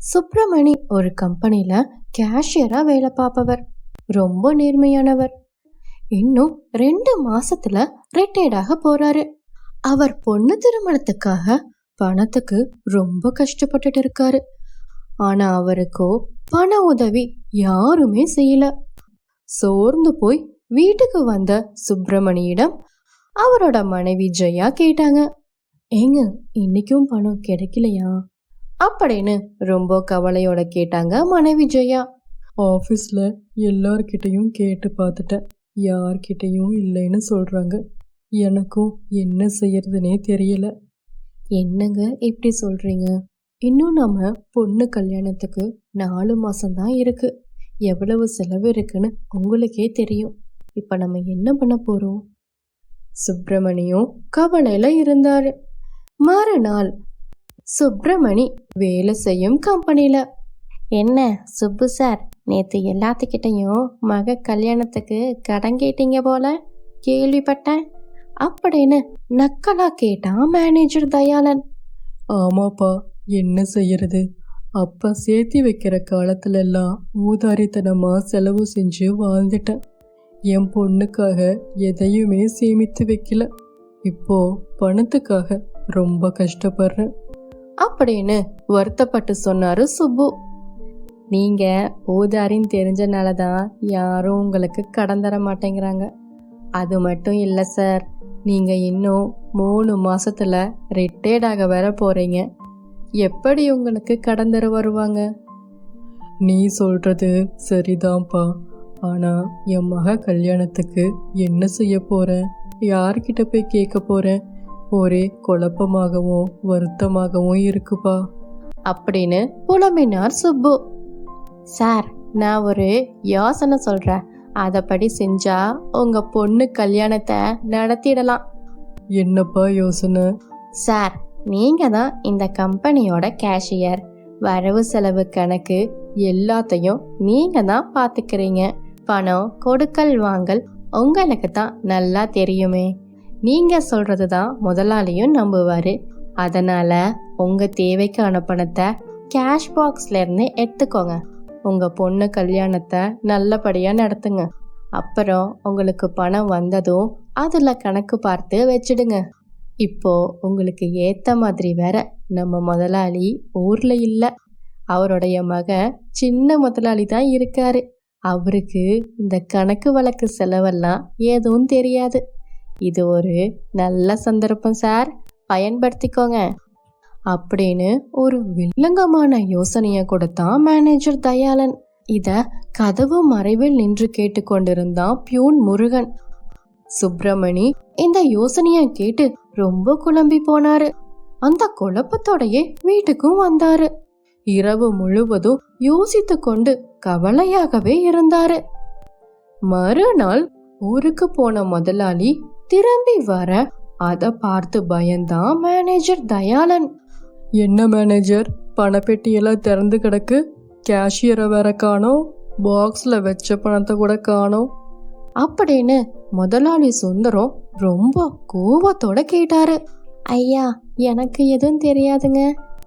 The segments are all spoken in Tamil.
சுப்பிரமணி ஒரு கம்பெனில கேஷியரா வேலை பார்ப்பவர். ரொம்ப நேர்மையானவர். இன்னும் 2 மாசத்துல ரிட்டையர்டாக போறாரு. அவர் பொண்ணு திருமணத்துக்காக பணத்துக்கு ரொம்ப கஷ்டப்பட்டுட்டு இருக்காரு. ஆனா அவருக்கோ பண உதவி யாருமே செய்யல. சோர்ந்து போய் வீட்டுக்கு வந்த சுப்பிரமணியிடம் அவரோட மனைவி ஜெயா கேட்டாங்க, ஏங்க இன்னைக்கும் பணம் கிடைக்கலையா அப்படின்னு ரொம்ப கவலையோட கேட்டாங்க மனைவி ஜெயா. ஆஃபீஸில் எல்லார்கிட்டையும் கேட்டு பார்த்துட்டேன், யார்கிட்டையும் இல்லைன்னு சொல்கிறாங்க. எனக்கும் என்ன செய்யறதுனே தெரியல. என்னங்க இப்படி சொல்றீங்க? இன்னும் நம்ம பொண்ணு கல்யாணத்துக்கு 4 மாசம்தான் இருக்கு. எவ்வளவு செலவு இருக்குன்னு உங்களுக்கே தெரியும். இப்ப நம்ம என்ன பண்ண போறோம்? சுப்பிரமணியும் கவலையில இருந்தாரு. மறுநாள் சுப்பிரமணி வேலை செய்யும் கம்பெனில, என்ன சுப்பு சார், நேத்து எல்லாத்துக்கிட்டையும் மக கல்யாணத்துக்கு கடன் கேட்டீங்க போல கேள்விப்பட்டேன் அப்படின்னு நக்கலா கேட்டான் மேனேஜர் தயாளன். ஆமாப்பா, என்ன செய்யறது? அப்பா சேர்த்தி வைக்கிற காலத்துல எல்லாம் ஊதாரித்தனமாக செலவு செஞ்சு வாழ்ந்துட்டேன். என் பொண்ணுக்காக எதையுமே சேமித்து வைக்கல. இப்போ பணத்துக்காக ரொம்ப கஷ்டப்படுறேன் அப்படின்னு வருத்தப்பட்டு சொன்னாரு சுப்பு. நீங்க ஊதாரின்னு தெரிஞ்சனாலதான் யாரும் உங்களுக்கு கடன் தர மாட்டேங்கிறாங்க. அது மட்டும் இல்ல சார், நீங்க இன்னும் 3 மாசத்துல ரிட்டையர்டாக வேற போறீங்க. எப்படி உங்களுக்கு கடன் தர வருவாங்க? நீ சொல்றது சரிதான்ப்பா. ஆனா என் மக கல்யாணத்துக்கு என்ன செய்ய போறேன்? யார்கிட்ட போய் கேட்க போறேன்? ஒரே குழப்பமாகவும் வருத்தமாகவும் இருக்குப்பா அப்படின்னு புலம்பினார் சுப்பு. சார், நான் ஒரு யோசனை சொல்றேன். அதப்படி செஞ்சா உங்க பொண்ணு கல்யாணத்தை நடத்திடலாம். என்னப்பா யோசனை? சார், நீங்க தான் இந்த கம்பெனியோட கேஷியர். வரவு செலவு கணக்கு எல்லாத்தையும் நீங்க தான் பாத்துக்கிறீங்க. பணம் கொடுக்கல் வாங்கல் உங்களுக்கு தான் நல்லா தெரியுமே. நீங்க சொல்றது தான் முதலாளியும் நம்புவாரு. அதனால உங்க தேவைக்கான பணத்தை கேஷ் பாக்ஸ்ல இருந்து எடுத்துக்கோங்க. உங்க பொண்ணு கல்யாணத்தை நல்லபடியா நடத்துங்க. அப்புறம் உங்களுக்கு பணம் வந்ததும் அதுல கணக்கு பார்த்து வச்சிடுங்க. இப்போ உங்களுக்கு ஏத்த மாதிரி வேற நம்ம முதலாளி ஊர்ல இல்ல. அவருடைய மகன் சின்ன முதலாளி தான் இருக்காரு. அவருக்கு இந்த கணக்கு வழக்கு செலவெல்லாம் எதுவும் தெரியாது. இது ஒரு நல்ல சந்தர்ப்பம் சார், பயன்படுத்திக்கோங்க அப்படின்னு ஒரு வில்லங்கமான யோசனைய கொடுத்தான் மேனேஜர் தயாளன். இத கதவு மறைவில் நின்று கேட்டுக்கொண்டிருந்தான் பியூன் முருகன். சுப்பிரமணி இந்த யோசனைய கேட்டு ரொம்ப குழம்பி போனாரு. அந்த குழப்பத்தோடயே வீட்டுக்கும் வந்தாரு. இரவு முழுவதும் யோசித்து கொண்டு கவலையாகவே இருந்தாரு. மறுநாள் ஊருக்கு போன முதலாளி திரும்பி வர அத பார்த்து பயந்தான் மேனேஜர் தயாளன். என்ன மேனேஜர், பணப்பெட்டியெல்லாம் திறந்து கிடக்கு, கேஷியரை வேற காணோம், பாக்ஸ்ல வச்ச பணத்தை கூட காணோம் அப்படின்னு முதலாளி சுந்தரம் ரொம்ப கோவத்தோட கேட்டாரு. ஐயா, எனக்கு எதுவும் தெரியாதுங்க.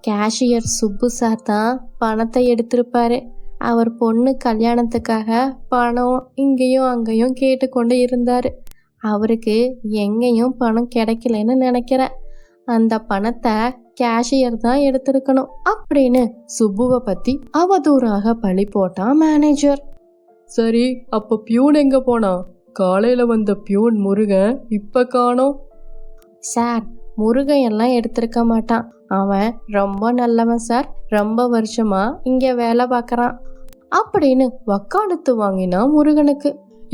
கேஷியர் சுப்பு சார் தான் பணத்தை எடுத்திருப்பாரு. அவர் பொண்ணு கல்யாணத்துக்காக பணம் இங்கேயும் அங்கேயும் கேட்டுக்கொண்டு இருந்தாரு. அவருக்கு எங்கேயும் பணம் கிடைக்கலன்னு நினைக்கிறேன். அந்த பணத்தை கேஷியர் தான் எடுத்திருக்கணும் அப்படின்னு சுப்புவை பத்தி அவதூறாக பழி போட்டான் மேனேஜர். சரி, அப்ப பியூன் எங்க போனா? காலையில வந்த பியூன் முருகன் இப்ப காணோம். சார், முருகன் எல்லாம் எடுத்திருக்க மாட்டான். அவன் ரொம்ப நல்லவன் சார். ரொம்ப வருஷமா இங்க வேலை பார்க்கறான் அப்படின்னு வக்காலத்து வாங்கினா முருகனுக்கு.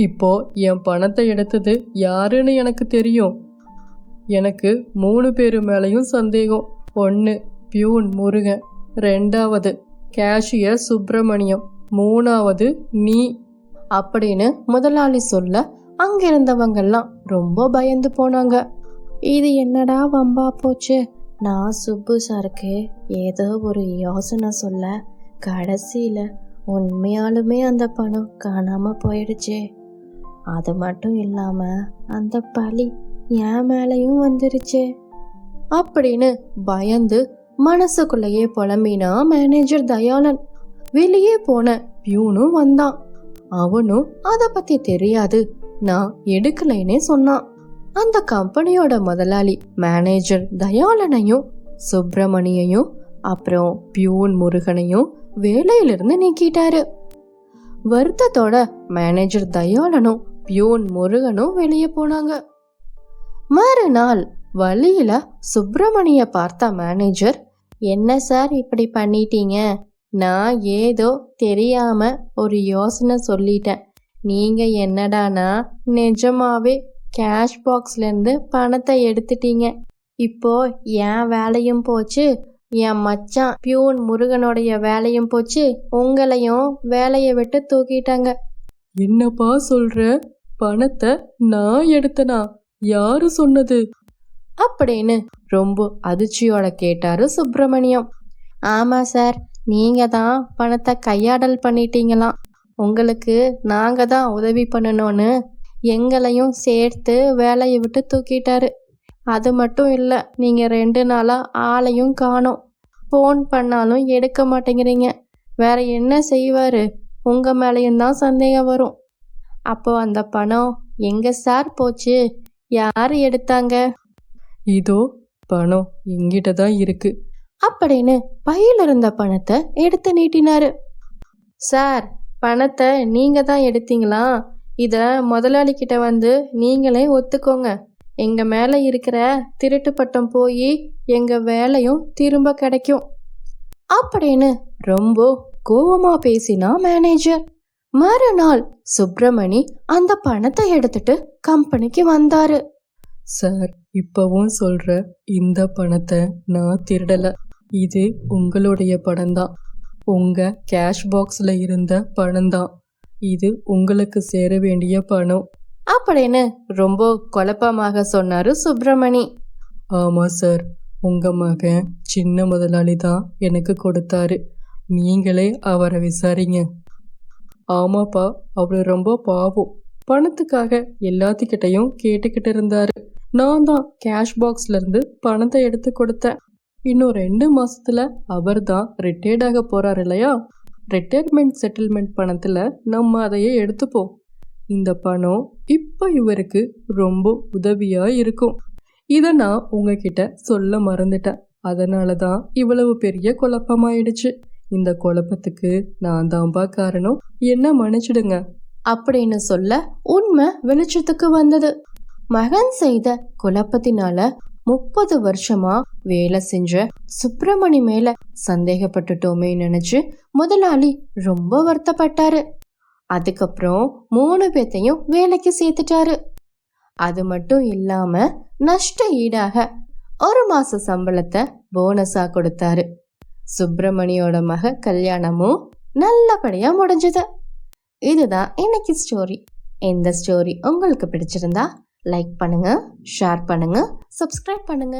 இப்போ என் பணத்தை எடுத்தது யாருன்னு எனக்கு தெரியும். எனக்கு 3 பேரு மேலையும் சந்தேகம். 1 பியூன் முருகன், 2வது கேஷியர் சுப்பிரமணியம், 3வது நீ அப்படின்னு முதலாளி சொல்ல அங்கிருந்தவங்கெல்லாம் ரொம்ப பயந்து போனாங்க. இது என்னடா வம்பா போச்சு. நான் சுப்பு சாருக்கு ஏதோ ஒரு யோசனை சொல்ல கடைசியில உண்மையாலுமே அந்த பணம் காணாம போயிடுச்சே. அது மட்டும் இல்லாம அந்த பழி என் மேலையும் வந்துருச்சே அப்படின்னு பயந்து மனசுக்குள்ளேயே புலம்பினா மேனேஜர் தயாளன். வெளியே போன பியூனும் வந்தான். அவனும் அத பத்தி தெரியாது, நான் எடுக்கலைன்னே சொன்னான். அந்த கம்பெனியோட முதலாளி மேனேஜர் தயாளனையும் சுப்பிரமணியையும் அப்புறம் பியூன் முருகனையும் வேலையிலிருந்து நீக்கிட்டாரு. வருத்தத்தோட மேனேஜர் தயாளனும் பியூன் முருகனும் வெளியே போனாங்க. மறுநாள் வழியில சுப்பிரமணிய பார்த்த மேனேஜர், என்ன சார் இப்படி பண்ணிட்டீங்க? நான் ஏதோ தெரியாம ஒரு யோசனை சொல்லிட்டேன். நீங்க என்னடானா நிஜமாவே கேஷ் பாக்ஸ்ல இருந்து பணத்தை எடுத்துட்டீங்க. இப்போ என் வேலையும் போச்சு, என் மச்சான் பியூன் முருகனுடைய வேலையும் போச்சு, உங்களையும் வேலையை விட்டு தூக்கிட்டாங்க. என்னப்பா சொல்ற? பணத்தை நான் எடுத்தனா? யாரு சொன்னது? அப்படின்னு ரொம்ப அதிர்ச்சியோட கேட்டாரு சுப்பிரமணியம். ஆமா சார், நீங்க தான் பணத்தை கையாடல் பண்ணிட்டீங்களாம். உங்களுக்கு நாங்க தான் உதவி பண்ணணும்னு எங்களையும் சேர்த்து வேலையை விட்டு தூக்கிட்டாரு. அது மட்டும் இல்லை, நீங்க 2 நாளா ஆளையும் காணோம். ஃபோன் பண்ணாலும் எடுக்க மாட்டேங்கிறீங்க. வேற என்ன செய்வாரு? உங்க மேலேயும் தான் சந்தேகம் வரும். அப்போ அந்த பணம் எங்க சார் போச்சு? யார் எடுத்தாங்க? இதோ பணம் எங்கிட்ட தான் இருக்கு அப்படின்னு பையில இருந்த பணத்தை எடுத்து நீட்டினாரு. சார், பணத்தை நீங்க தான் எடுத்தீங்களா? இத முதலாளி கிட்ட வந்து நீங்களே ஒத்துக்கோங்க. எங்க மேல இருக்கிற திருட்டு பட்டம் போய் எங்க வேலையும் திரும்ப கிடைக்கும் அப்படின்னு ரொம்ப கோவமா பேசினா மேனேஜர். மறுநாள் சுப்பிரமணி அந்த பணத்தை எடுத்துட்டு கம்பெனிக்கு வந்தாரு. சார், இப்பவும் சொல்ற, இந்த பணத்தை நான் திருடல. இது உங்களுடைய பணம் தான். உங்க கேஷ் பாக்ஸ்ல இருந்த பணம் தான். இது உங்களுக்கு சேர வேண்டிய பணம் அப்படின்னு ரொம்ப குழப்பமாக சொன்னாரு சுப்பிரமணி. ஆமா சார், உங்க மகன் சின்ன முதலாளி தான் எனக்கு கொடுத்தாரு. நீங்களே அவரை விசாரிங்க. ஆமாப்பா, அவரு ரொம்ப பாவம். பணத்துக்காக எல்லாத்துக்கிட்டையும் கேட்டுக்கிட்டு இருந்தாரு. நான் தான் கேஷ் பாக்ஸ்ல இருந்து பணத்தை எடுத்து கொடுத்தேன். இன்னும் 2 மாசத்துல அவர் தான் ரிட்டையர்ட் ஆக போறாரு இல்லையா? ரிட்டையர்மெண்ட் செட்டில்மெண்ட் பணத்துல நம்ம அதையே எடுத்துப்போம். இந்த பணம் இப்ப இவருக்கு ரொம்ப உதவியா இருக்கும். இத நான் உங்ககிட்ட சொல்ல மறந்துட்டேன். அதனாலதான் இவ்வளவு பெரிய குழப்பமாயிடுச்சு. இந்த குழப்பத்துக்கு நான் தான்பா காரணம், என்ன மன்னிச்சிடுங்க அப்படின்னு சொல்ல உண்மை வெளிச்சத்துக்கு வந்தது. மகன் செய்த குழப்பத்தினால 30 வருஷமா வேலை செஞ்ச சுப்பிரமணி மேல சந்தேகப்பட்டுட்டோமே நினைச்சு முதலாளி ரொம்ப வருத்தப்பட்டாரு. அதுக்கப்புறம் 3 பேத்தையும் வேலைக்கு சேர்த்துட்டாரு. அது மட்டும் இல்லாம நஷ்ட ஈடாக 1 மாச சம்பளத்தை போனஸா கொடுத்தாரு. சுப்பிரமணியோட மக கல்யாணமும் நல்லபடியா முடிஞ்சது. இதுதான் இன்னைக்கு ஸ்டோரி. இந்த ஸ்டோரி உங்களுக்கு பிடிச்சிருந்தா லைக் பண்ணுங்க, ஷேர் பண்ணுங்க, சப்ஸ்கிரைப் பண்ணுங்க.